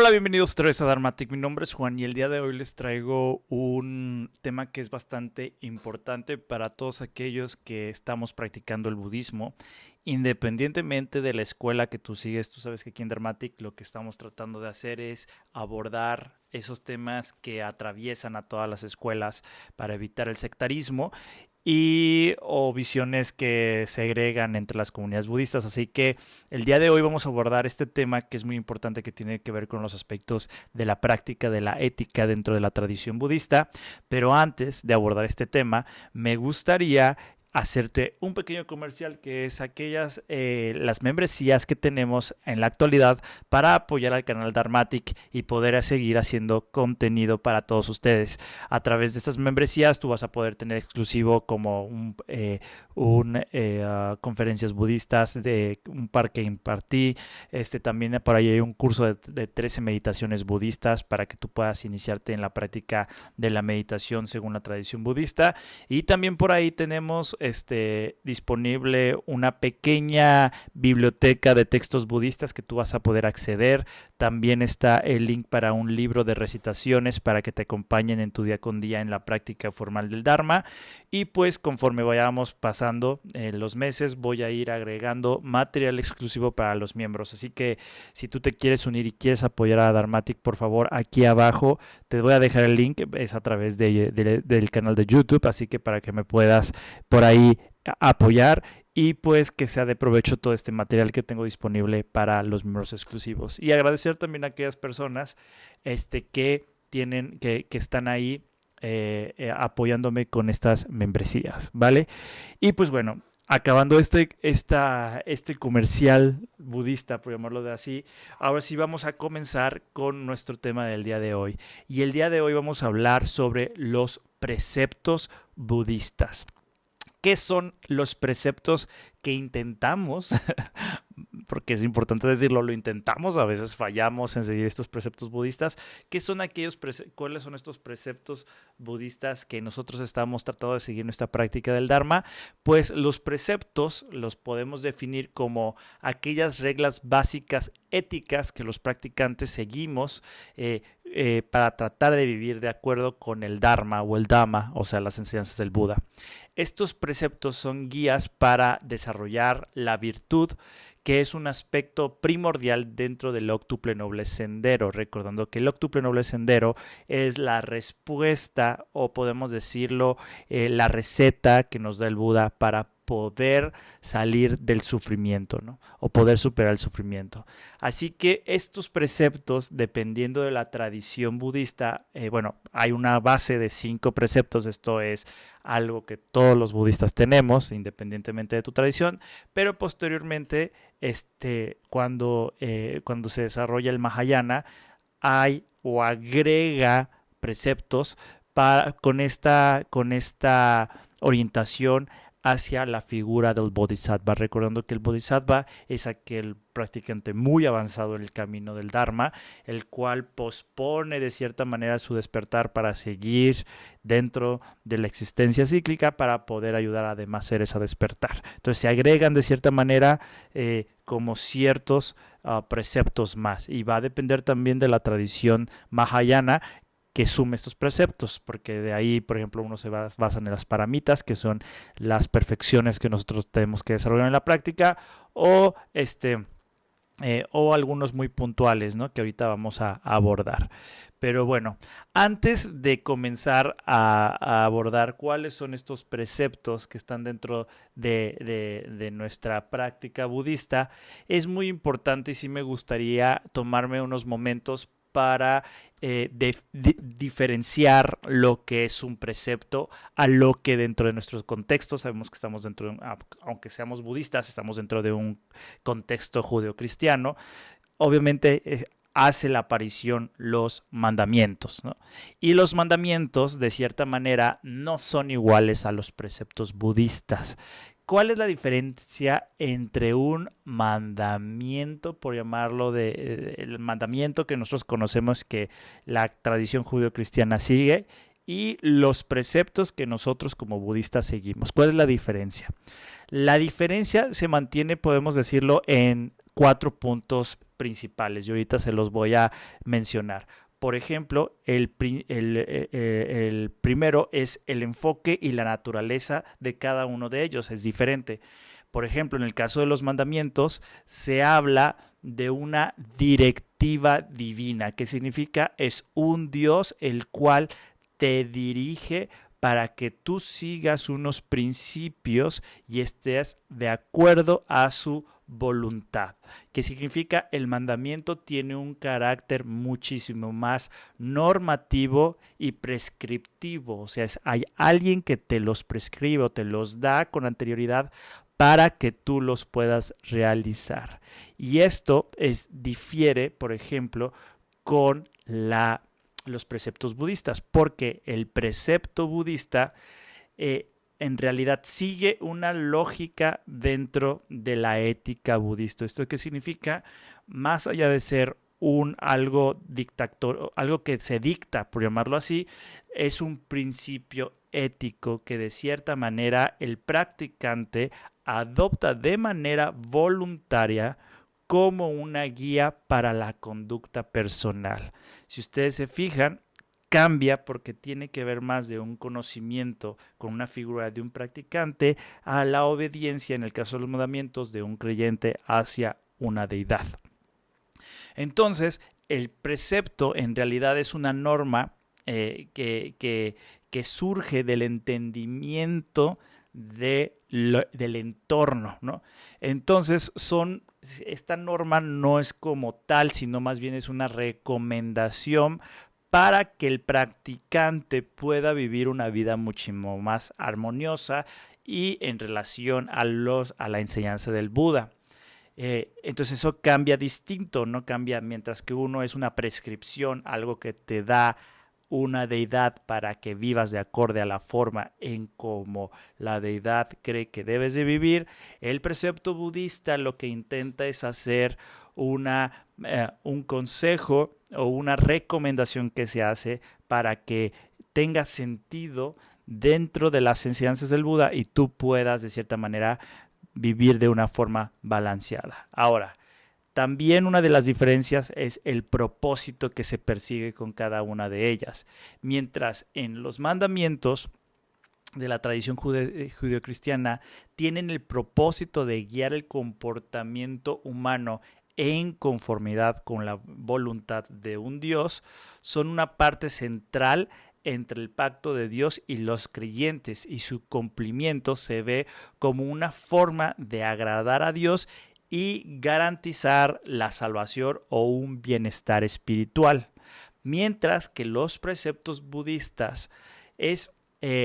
Hola, bienvenidos otra vez a Dharmatic. Mi nombre es Juan y el día de hoy les traigo un tema que es bastante importante para todos aquellos que estamos practicando el budismo. Independientemente de la escuela que tú sigues, tú sabes que aquí en Dharmatic lo que estamos tratando de hacer es abordar esos temas que atraviesan a todas las escuelas para evitar el sectarismo y o visiones que segregan entre las comunidades budistas. Así que el día de hoy vamos a abordar este tema que es muy importante, que tiene que ver con los aspectos de la práctica de la ética dentro de la tradición budista. Pero antes de abordar este tema, me gustaría hacerte un pequeño comercial, que es aquellas las membresías que tenemos en la actualidad para apoyar al canal Dharmatic y poder seguir haciendo contenido para todos ustedes. A través de estas membresías tú vas a poder tener exclusivo como conferencias budistas de un par que impartí. También por ahí hay un curso de 13 meditaciones budistas para que tú puedas iniciarte en la práctica de la meditación según la tradición budista. Y también por ahí tenemos disponible una pequeña biblioteca de textos budistas que tú vas a poder acceder. También está el link para un libro de recitaciones para que te acompañen en tu día con día en la práctica formal del Dharma. Y pues conforme vayamos pasando los meses, voy a ir agregando material exclusivo para los miembros. Así que si tú te quieres unir y quieres apoyar a Dharmatic, por favor, aquí abajo te voy a dejar el link. Es a través del canal de YouTube, así que para que me puedas por ahí apoyar y pues que sea de provecho todo este material que tengo disponible para los miembros exclusivos. Y agradecer también a aquellas personas que están ahí apoyándome con estas membresías, ¿vale? Y pues bueno, acabando este comercial budista, por llamarlo de así, ahora sí vamos a comenzar con nuestro tema del día de hoy. Y el día de hoy vamos a hablar sobre los preceptos budistas. ¿Qué son los preceptos que intentamos? Porque es importante decirlo, lo intentamos, a veces fallamos en seguir estos preceptos budistas. ¿Cuáles son estos preceptos budistas que nosotros estamos tratando de seguir en nuestra práctica del Dharma? Pues los preceptos los podemos definir como aquellas reglas básicas éticas que los practicantes seguimos para tratar de vivir de acuerdo con el Dharma o el Dhamma, o sea, las enseñanzas del Buda. Estos preceptos son guías para desarrollar la virtud, que es un aspecto primordial dentro del Octuple Noble Sendero, recordando que el Octuple Noble Sendero es la respuesta, o podemos decirlo, la receta que nos da el Buda para poder salir del sufrimiento, ¿no? O poder superar el sufrimiento. Así que estos preceptos, dependiendo de la tradición budista, hay una base de 5 preceptos. Esto es algo que todos los budistas tenemos, independientemente de tu tradición, pero posteriormente, cuando se desarrolla el Mahayana, hay o agrega preceptos con esta orientación hacia la figura del Bodhisattva, recordando que el Bodhisattva es aquel practicante muy avanzado en el camino del Dharma, el cual pospone de cierta manera su despertar para seguir dentro de la existencia cíclica para poder ayudar a demás seres a despertar. Entonces se agregan de cierta manera como ciertos preceptos más, y va a depender también de la tradición Mahayana que sume estos preceptos, porque de ahí, por ejemplo, uno se basa en las paramitas, que son las perfecciones que nosotros tenemos que desarrollar en la práctica, o algunos muy puntuales, ¿no? Que ahorita vamos a abordar. Pero bueno, antes de comenzar a abordar cuáles son estos preceptos que están dentro de nuestra práctica budista, es muy importante y sí me gustaría tomarme unos momentos para diferenciar lo que es un precepto a lo que dentro de nuestros contextos, sabemos que estamos dentro de aunque seamos budistas, estamos dentro de un contexto judeocristiano. Obviamente hace la aparición los mandamientos, ¿no? Y los mandamientos, de cierta manera, no son iguales a los preceptos budistas. ¿Cuál es la diferencia entre un mandamiento, por llamarlo el mandamiento que nosotros conocemos que la tradición judeocristiana sigue, y los preceptos que nosotros como budistas seguimos? ¿Cuál es la diferencia? La diferencia se mantiene, podemos decirlo, en 4 puntos principales y ahorita se los voy a mencionar. Por ejemplo, el primero es el enfoque y la naturaleza de cada uno de ellos, es diferente. Por ejemplo, en el caso de los mandamientos, se habla de una directiva divina, que significa es un Dios el cual te dirige para que tú sigas unos principios y estés de acuerdo a su voluntad. ¿Qué significa? El mandamiento tiene un carácter muchísimo más normativo y prescriptivo. O sea, hay alguien que te los prescribe o te los da con anterioridad para que tú los puedas realizar. Y esto difiere, por ejemplo, con los preceptos budistas, porque el precepto budista en realidad sigue una lógica dentro de la ética budista. ¿Esto qué significa? Más allá de ser algo dictator, algo que se dicta, por llamarlo así, es un principio ético que de cierta manera el practicante adopta de manera voluntaria como una guía para la conducta personal. Si ustedes se fijan, cambia porque tiene que ver más de un conocimiento con una figura de un practicante a la obediencia, en el caso de los mandamientos, de un creyente hacia una deidad. Entonces, el precepto en realidad es una norma que surge del entendimiento del entorno, ¿no? Entonces, esta norma no es como tal, sino más bien es una recomendación para que el practicante pueda vivir una vida muchísimo más armoniosa y en relación a la enseñanza del Buda. Entonces eso cambia distinto, no cambia mientras que uno es una prescripción, algo que te da una deidad para que vivas de acorde a la forma en cómo la deidad cree que debes de vivir. El precepto budista lo que intenta es hacer un consejo o una recomendación que se hace para que tenga sentido dentro de las enseñanzas del Buda y tú puedas de cierta manera vivir de una forma balanceada. Ahora, también una de las diferencias es el propósito que se persigue con cada una de ellas. Mientras en los mandamientos de la tradición judeocristiana tienen el propósito de guiar el comportamiento humano en conformidad con la voluntad de un Dios, son una parte central entre el pacto de Dios y los creyentes, y su cumplimiento se ve como una forma de agradar a Dios y garantizar la salvación o un bienestar espiritual. Mientras que los preceptos budistas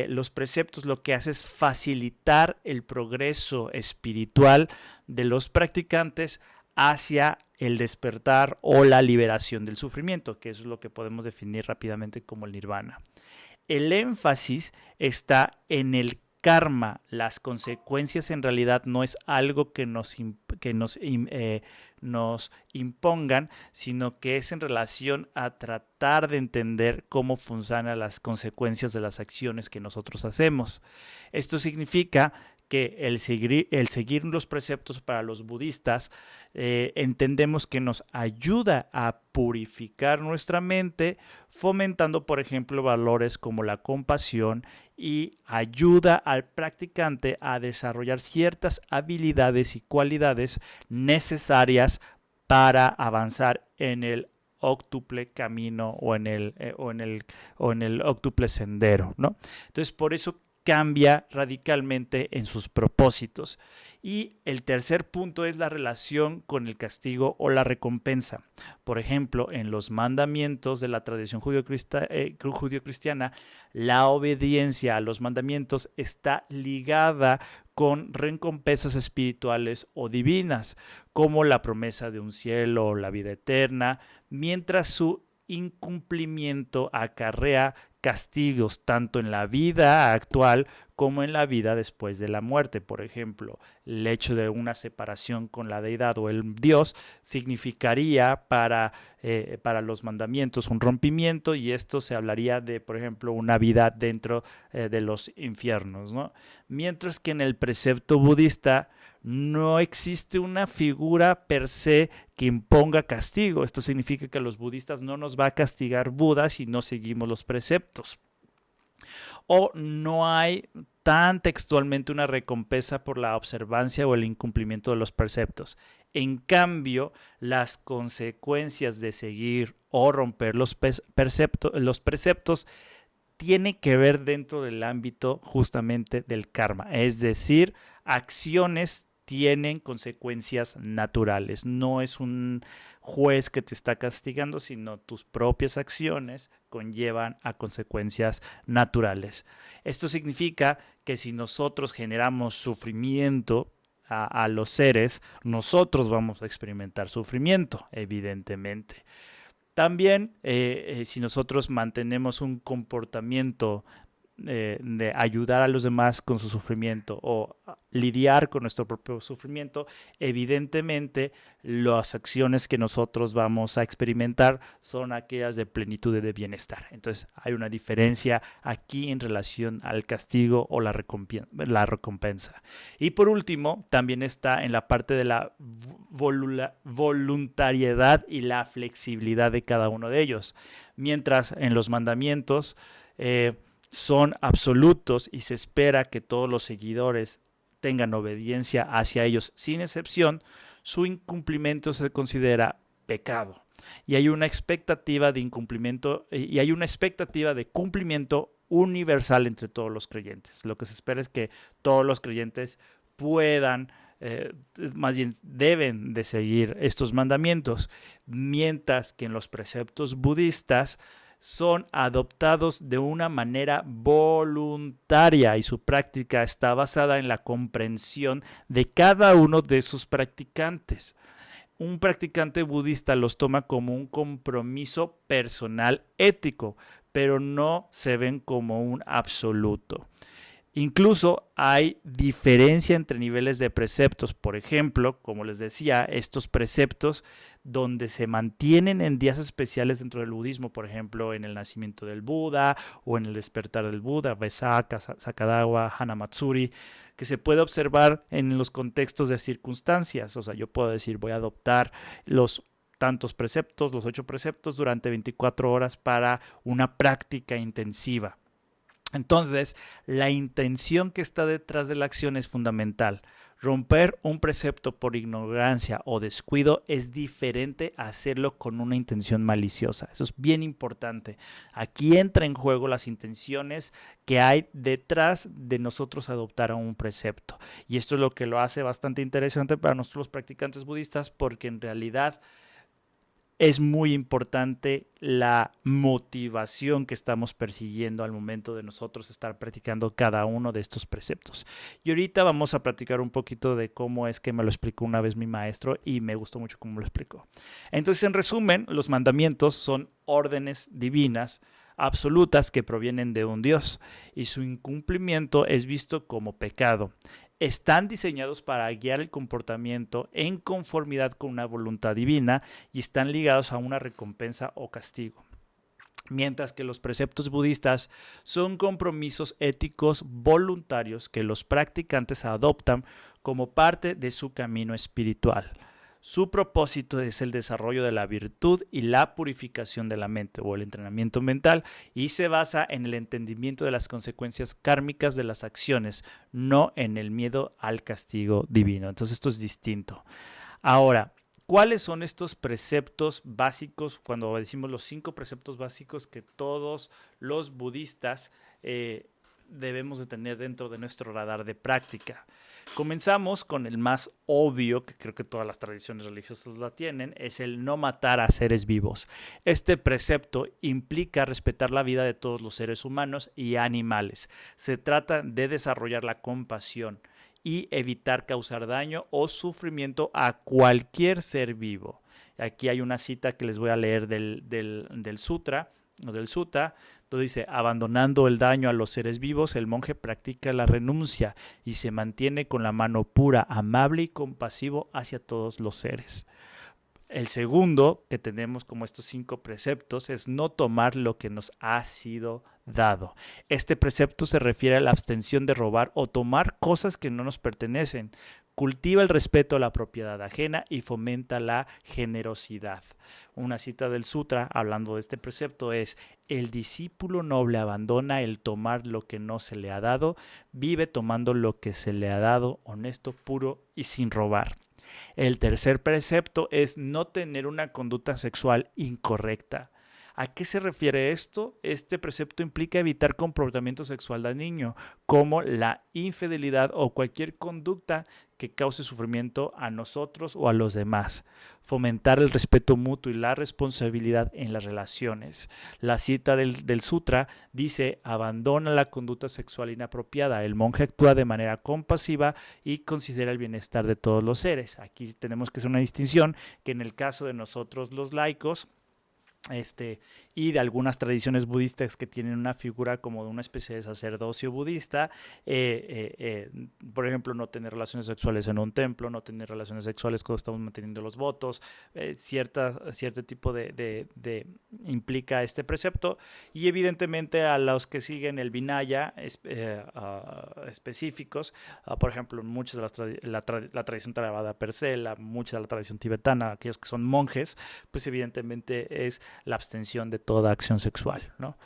los preceptos lo que hace es facilitar el progreso espiritual de los practicantes hacia el despertar o la liberación del sufrimiento, que es lo que podemos definir rápidamente como el nirvana. El énfasis está en el karma. Las consecuencias en realidad no es algo que nos impongan, sino que es en relación a tratar de entender cómo funcionan las consecuencias de las acciones que nosotros hacemos. Esto significa que el seguir los preceptos para los budistas entendemos que nos ayuda a purificar nuestra mente, fomentando, por ejemplo, valores como la compasión y ayuda al practicante a desarrollar ciertas habilidades y cualidades necesarias para avanzar en el óctuple camino o en el óctuple sendero, ¿no? Entonces, por eso cambia radicalmente en sus propósitos. Y el tercer punto es la relación con el castigo o la recompensa. Por ejemplo, en los mandamientos de la tradición judio-cristiana, la obediencia a los mandamientos está ligada con recompensas espirituales o divinas, como la promesa de un cielo o la vida eterna, mientras su incumplimiento acarrea castigos tanto en la vida actual como en la vida después de la muerte. Por ejemplo, el hecho de una separación con la deidad o el Dios significaría para los mandamientos un rompimiento, y esto se hablaría de, por ejemplo, una vida dentro de los infiernos, ¿no? Mientras que en el precepto budista No existe una figura per se que imponga castigo. Esto significa que a los budistas no nos va a castigar Buda si no seguimos los preceptos. O no hay tan textualmente una recompensa por la observancia o el incumplimiento de los preceptos. En cambio, las consecuencias de seguir o romper los preceptos tienen que ver dentro del ámbito justamente del karma. Es decir, acciones tienen consecuencias naturales. No es un juez que te está castigando, sino tus propias acciones conllevan a consecuencias naturales. Esto significa que si nosotros generamos sufrimiento a los seres, nosotros vamos a experimentar sufrimiento, evidentemente. También, si nosotros mantenemos un comportamiento de ayudar a los demás con su sufrimiento o lidiar con nuestro propio sufrimiento, evidentemente las acciones que nosotros vamos a experimentar son aquellas de plenitud y de bienestar. Entonces hay una diferencia aquí en relación al castigo o la recompensa. Y por último, también está en la parte de la voluntariedad y la flexibilidad de cada uno de ellos. Mientras en los mandamientos son absolutos y se espera que todos los seguidores tengan obediencia hacia ellos sin excepción, su incumplimiento se considera pecado. Y hay una expectativa de incumplimiento y hay una expectativa de cumplimiento universal entre todos los creyentes. Lo que se espera es que todos los creyentes puedan, más bien deben de seguir estos mandamientos, mientras que en los preceptos budistas son adoptados de una manera voluntaria y su práctica está basada en la comprensión de cada uno de sus practicantes. Un practicante budista los toma como un compromiso personal ético, pero no se ven como un absoluto. Incluso hay diferencia entre niveles de preceptos. Por ejemplo, como les decía, estos preceptos donde se mantienen en días especiales dentro del budismo, por ejemplo, en el nacimiento del Buda o en el despertar del Buda, Vaisakha, Sakadawa, Hanamatsuri, que se puede observar en los contextos de circunstancias. O sea, yo puedo decir, voy a adoptar los tantos preceptos, los 8 preceptos durante 24 horas para una práctica intensiva. Entonces, la intención que está detrás de la acción es fundamental. Romper un precepto por ignorancia o descuido es diferente a hacerlo con una intención maliciosa. Eso es bien importante. Aquí entra en juego las intenciones que hay detrás de nosotros adoptar un precepto. Y esto es lo que lo hace bastante interesante para nosotros los practicantes budistas, porque en realidad es muy importante la motivación que estamos persiguiendo al momento de nosotros estar practicando cada uno de estos preceptos. Y ahorita vamos a platicar un poquito de cómo es que me lo explicó una vez mi maestro y me gustó mucho cómo lo explicó. Entonces, en resumen, los mandamientos son órdenes divinas absolutas que provienen de un Dios y su incumplimiento es visto como pecado. Están diseñados para guiar el comportamiento en conformidad con una voluntad divina y están ligados a una recompensa o castigo. Mientras que los preceptos budistas son compromisos éticos voluntarios que los practicantes adoptan como parte de su camino espiritual. Su propósito es el desarrollo de la virtud y la purificación de la mente o el entrenamiento mental y se basa en el entendimiento de las consecuencias kármicas de las acciones, no en el miedo al castigo divino. Entonces esto es distinto. Ahora, ¿cuáles son estos preceptos básicos? Cuando decimos los 5 preceptos básicos que todos los budistas debemos de tener dentro de nuestro radar de práctica. Comenzamos con el más obvio, que creo que todas las tradiciones religiosas la tienen, es el no matar a seres vivos. Este precepto implica respetar la vida de todos los seres humanos y animales. Se trata de desarrollar la compasión y evitar causar daño o sufrimiento a cualquier ser vivo. Aquí hay una cita que les voy a leer del sutra, o del sutta. Entonces dice, abandonando el daño a los seres vivos, el monje practica la renuncia y se mantiene con la mano pura, amable y compasivo hacia todos los seres. El segundo que tenemos como estos 5 preceptos es no tomar lo que nos ha sido dado. Este precepto se refiere a la abstención de robar o tomar cosas que no nos pertenecen. Cultiva el respeto a la propiedad ajena y fomenta la generosidad. Una cita del Sutra hablando de este precepto es: el discípulo noble abandona el tomar lo que no se le ha dado, vive tomando lo que se le ha dado, honesto, puro y sin robar. El tercer precepto es no tener una conducta sexual incorrecta. ¿A qué se refiere esto? Este precepto implica evitar comportamiento sexual dañino, como la infidelidad o cualquier conducta que cause sufrimiento a nosotros o a los demás. Fomentar el respeto mutuo y la responsabilidad en las relaciones. La cita del Sutra dice: abandona la conducta sexual inapropiada. El monje actúa de manera compasiva y considera el bienestar de todos los seres. Aquí tenemos que hacer una distinción que en el caso de nosotros los laicos, y de algunas tradiciones budistas que tienen una figura como de una especie de sacerdocio budista, por ejemplo, no tener relaciones sexuales en un templo, no tener relaciones sexuales cuando estamos manteniendo los votos, cierto tipo de implica este precepto, y evidentemente a los que siguen el Vinaya específicos, por ejemplo, muchas de la tradición Theravada per se, mucha de la tradición tibetana, aquellos que son monjes, pues evidentemente es la abstención de toda acción sexual, ¿no?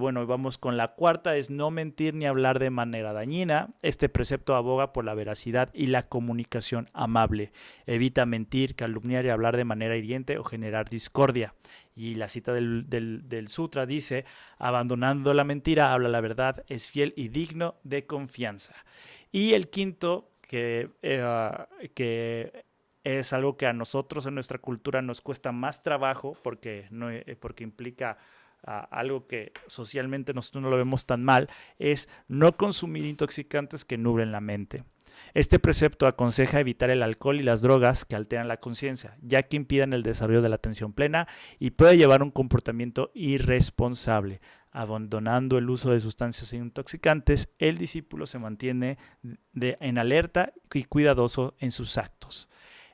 Bueno, vamos con la cuarta, es no mentir ni hablar de manera dañina. Este precepto aboga por la veracidad y la comunicación amable. Evita mentir, calumniar y hablar de manera hiriente o generar discordia. Y la cita del Sutra dice: abandonando la mentira, habla la verdad, es fiel y digno de confianza. Y el quinto, que es algo que a nosotros en nuestra cultura nos cuesta más trabajo porque implica algo que socialmente nosotros no lo vemos tan mal, es no consumir intoxicantes que nublen la mente. Este precepto aconseja evitar el alcohol y las drogas que alteran la conciencia, ya que impiden el desarrollo de la atención plena y puede llevar a un comportamiento irresponsable. Abandonando el uso de sustancias intoxicantes, el discípulo se mantiene en alerta y cuidadoso en sus actos.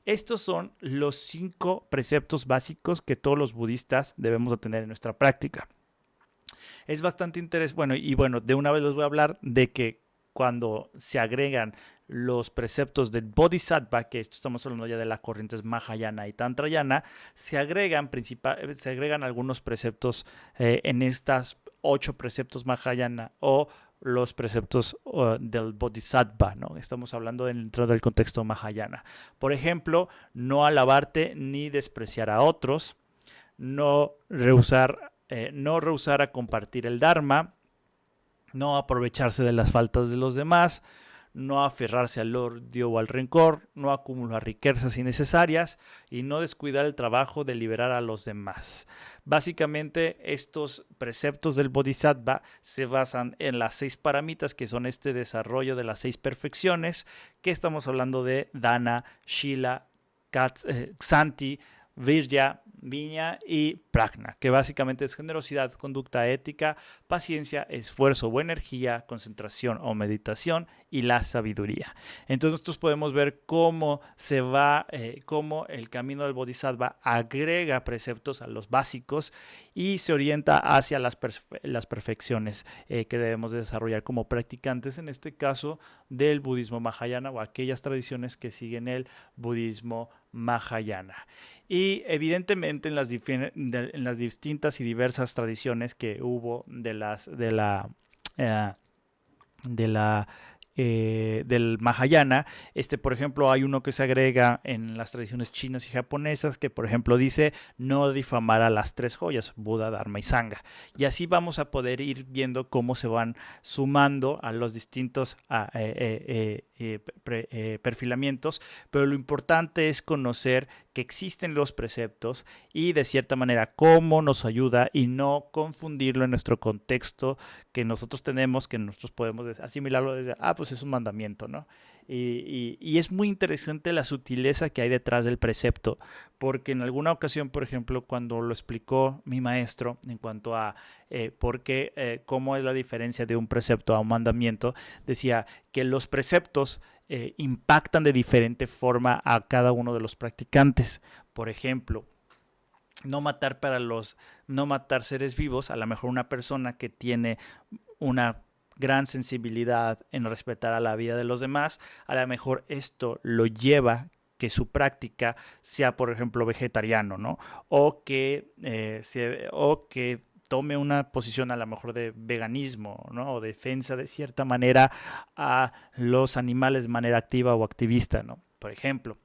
Estos son los 5 preceptos básicos que todos los budistas debemos de tener en nuestra práctica. Es bastante interesante, de una vez les voy a hablar de que cuando se agregan los preceptos del Bodhisattva, que esto estamos hablando ya de las corrientes Mahayana y Tantrayana, se agregan algunos preceptos en estas 8 preceptos Mahayana o los preceptos del Bodhisattva, ¿no? Estamos hablando dentro del contexto Mahayana. Por ejemplo, no alabarte ni despreciar a otros, no rehusar a compartir el Dharma, no aprovecharse de las faltas de los demás, no aferrarse al odio o al rencor, no acumular riquezas innecesarias y no descuidar el trabajo de liberar a los demás. Básicamente, estos preceptos del Bodhisattva se basan en las 6 paramitas, que son este desarrollo de las 6 perfecciones, que estamos hablando de Dana, Shila, Ksanti, Virya, Viña y Prajna, que básicamente es generosidad, conducta ética, paciencia, esfuerzo o energía, concentración o meditación y la sabiduría. Entonces nosotros podemos ver cómo cómo el camino del Bodhisattva agrega preceptos a los básicos y se orienta hacia las perfecciones que debemos de desarrollar como practicantes, en este caso del budismo Mahayana o aquellas tradiciones que siguen el budismo Mahayana. Y evidentemente en las distintas y diversas tradiciones que hubo del Mahayana, por ejemplo, hay uno que se agrega en las tradiciones chinas y japonesas que, por ejemplo, dice no difamar a las 3 joyas, Buda, Dharma y Sangha. Y así vamos a poder ir viendo cómo se van sumando a los distintos perfilamientos, pero lo importante es conocer que existen los preceptos y de cierta manera cómo nos ayuda y no confundirlo en nuestro contexto que nosotros tenemos, que nosotros podemos asimilarlo desde, pues pues es un mandamiento, ¿no? Y es muy interesante la sutileza que hay detrás del precepto, porque en alguna ocasión, por ejemplo, cuando lo explicó mi maestro en cuanto a cómo es la diferencia de un precepto a un mandamiento, decía que los preceptos impactan de diferente forma a cada uno de los practicantes. Por ejemplo, no matar seres vivos, a lo mejor una persona que tiene una gran sensibilidad en respetar a la vida de los demás, a lo mejor esto lo lleva que su práctica sea, por ejemplo, vegetariano, ¿no? O que tome una posición a lo mejor de veganismo, ¿no? O defensa de cierta manera a los animales de manera activa o activista, ¿no? Por ejemplo.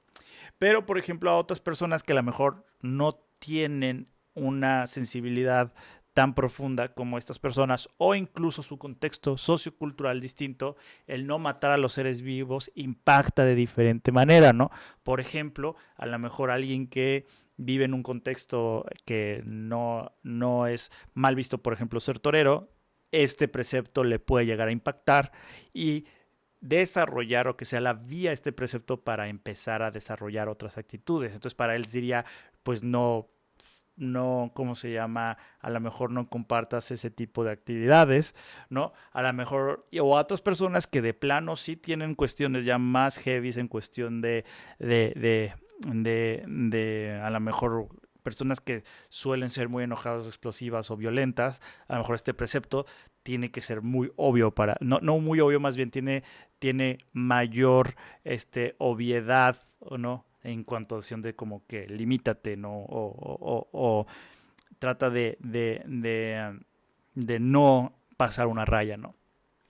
Pero, por ejemplo, a otras personas que a lo mejor no tienen una sensibilidad tan profunda como estas personas o incluso su contexto sociocultural distinto, el no matar a los seres vivos impacta de diferente manera, ¿no? Por ejemplo, a lo mejor alguien que vive en un contexto que no es mal visto, por ejemplo, ser torero, este precepto le puede llegar a impactar y desarrollar o que sea la vía este precepto para empezar a desarrollar otras actitudes. Entonces para él diría, pues ¿cómo se llama? A lo mejor no compartas ese tipo de actividades, ¿no? A lo mejor, o a otras personas que de plano sí tienen cuestiones ya más heavy en cuestión de a lo mejor personas que suelen ser muy enojadas, explosivas o violentas, a lo mejor este precepto tiene que ser muy obvio no muy obvio, más bien tiene mayor obviedad, ¿o no? En cuanto a acción de como que limítate, ¿no? O trata de no pasar una raya, ¿no?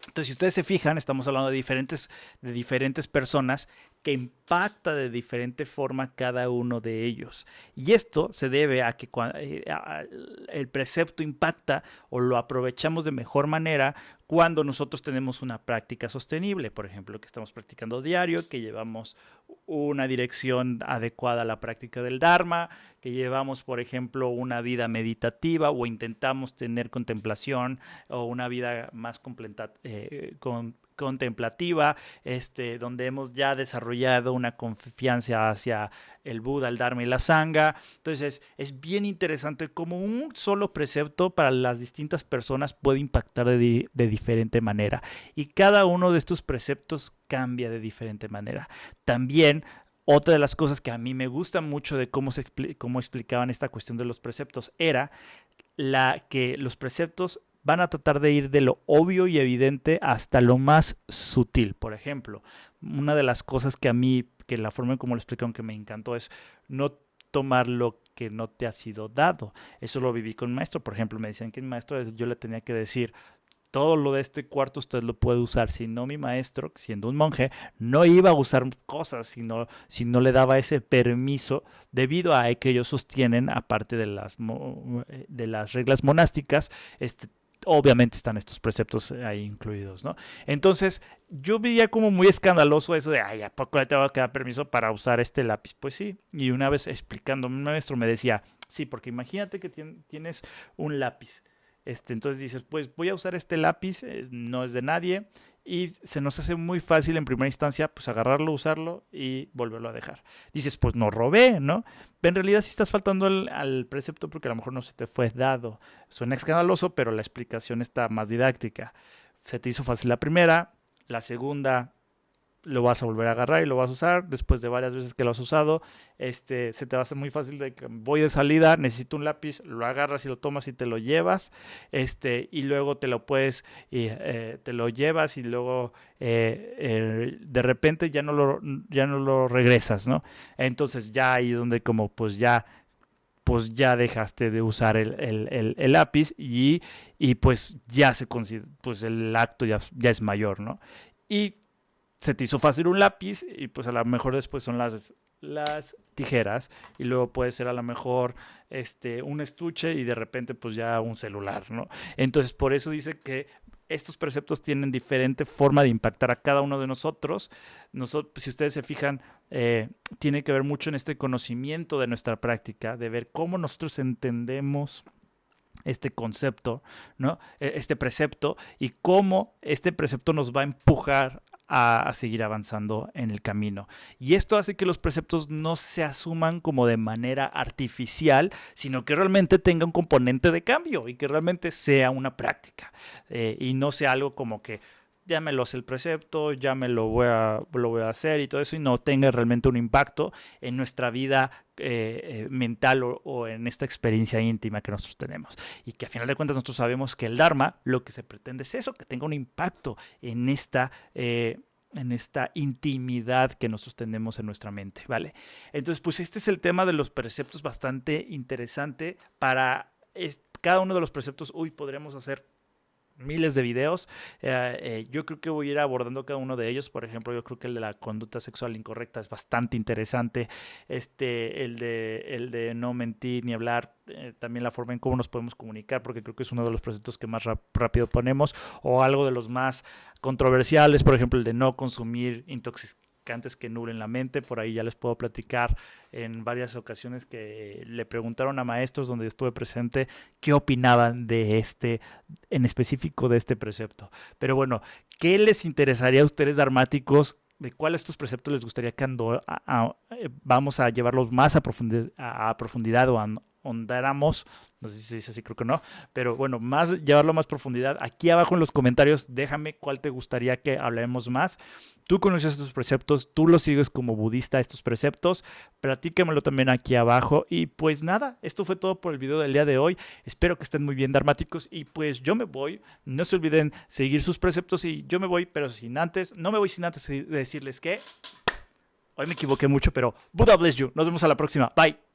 Entonces, si ustedes se fijan, estamos hablando de diferentes personas que impacta de diferente forma cada uno de ellos. Y esto se debe a que el precepto impacta o lo aprovechamos de mejor manera cuando nosotros tenemos una práctica sostenible. Por ejemplo, que estamos practicando diario, que llevamos una dirección adecuada a la práctica del Dharma, que llevamos, por ejemplo, una vida meditativa o intentamos tener contemplación o una vida más contemplativa, donde hemos ya desarrollado una confianza hacia el Buda, el Dharma y la Sangha. Entonces es bien interesante cómo un solo precepto para las distintas personas puede impactar de diferente manera y cada uno de estos preceptos cambia de diferente manera. También otra de las cosas que a mí me gusta mucho de cómo explicaban esta cuestión de los preceptos era que los preceptos van a tratar de ir de lo obvio y evidente hasta lo más sutil. Por ejemplo, una de las cosas que a mí, que la forma en como lo explicaron que me encantó es no tomar lo que no te ha sido dado. Eso lo viví con mi maestro. Por ejemplo, me decían que mi maestro, yo le tenía que decir, todo lo de este cuarto usted lo puede usar. Si no, mi maestro, siendo un monje, no iba a usar cosas si no le daba ese permiso, debido a que ellos sostienen, aparte de las reglas monásticas, obviamente están estos preceptos ahí incluidos, ¿no? Entonces, yo veía como muy escandaloso eso de, ay, ¿a poco le tengo que dar permiso para usar este lápiz? Pues sí, y una vez explicando, mi maestro me decía, sí, porque imagínate que tienes un lápiz. Entonces dices, pues voy a usar este lápiz, no es de nadie, y se nos hace muy fácil en primera instancia pues agarrarlo, usarlo y volverlo a dejar. Dices, pues no robé, ¿no? Pero en realidad sí estás faltando al precepto porque a lo mejor no se te fue dado. Suena escandaloso, pero la explicación está más didáctica. Se te hizo fácil la primera, la segunda lo vas a volver a agarrar y lo vas a usar después de varias veces que lo has usado. Se te va a hacer muy fácil de que voy de salida, necesito un lápiz, lo agarras y lo tomas y te lo llevas, y luego te lo te lo llevas y luego de repente ya no lo regresas, ¿no? Entonces ya ahí es donde como pues ya dejaste de usar el lápiz y pues ya se considera, pues el acto ya es mayor, ¿no? Y se te hizo fácil un lápiz y pues a lo mejor después son las tijeras y luego puede ser a lo mejor un estuche y de repente pues ya un celular, ¿no? Entonces por eso dice que estos preceptos tienen diferente forma de impactar a cada uno de nosotros. Si ustedes se fijan, tiene que ver mucho en este conocimiento de nuestra práctica, de ver cómo nosotros entendemos este concepto, ¿no? Este precepto y cómo este precepto nos va a empujar a seguir avanzando en el camino. Y esto hace que los preceptos no se asuman como de manera artificial, sino que realmente tenga un componente de cambio y que realmente sea una práctica. Y no sea algo como que ya me lo sé el precepto, ya lo voy a hacer y todo eso, y no tenga realmente un impacto en nuestra vida mental o en esta experiencia íntima que nosotros tenemos. Y que a final de cuentas nosotros sabemos que el Dharma lo que se pretende es eso, que tenga un impacto en esta intimidad que nosotros tenemos en nuestra mente, ¿vale? Entonces, pues este es el tema de los preceptos, bastante interesante. Cada uno de los preceptos, podríamos hacer miles de videos. Yo creo que voy a ir abordando cada uno de ellos. Por ejemplo, yo creo que el de la conducta sexual incorrecta es bastante interesante. El de no mentir ni hablar, también la forma en cómo nos podemos comunicar, porque creo que es uno de los preceptos que más rápido ponemos, o algo de los más controversiales, por ejemplo, el de no consumir intoxicantes que nublen la mente. Por ahí ya les puedo platicar en varias ocasiones que le preguntaron a maestros donde yo estuve presente qué opinaban en específico de este precepto. Pero bueno, ¿qué les interesaría a ustedes dharmáticos? ¿De cuáles de estos preceptos les gustaría que vamos a llevarlos más a profundidad o ahondáramos? No sé si se dice así, creo que no. Pero bueno, llevarlo a más profundidad. Aquí abajo en los comentarios, déjame cuál te gustaría que hablemos más. Tú conoces estos preceptos, tú los sigues como budista, estos preceptos. Platícamelo también aquí abajo. Y pues nada, esto fue todo por el video del día de hoy. Espero que estén muy bien, dharmáticos. Y pues yo me voy. No se olviden seguir sus preceptos y yo me voy, pero no me voy sin antes decirles que hoy me equivoqué mucho, pero Buddha bless you. Nos vemos a la próxima. Bye.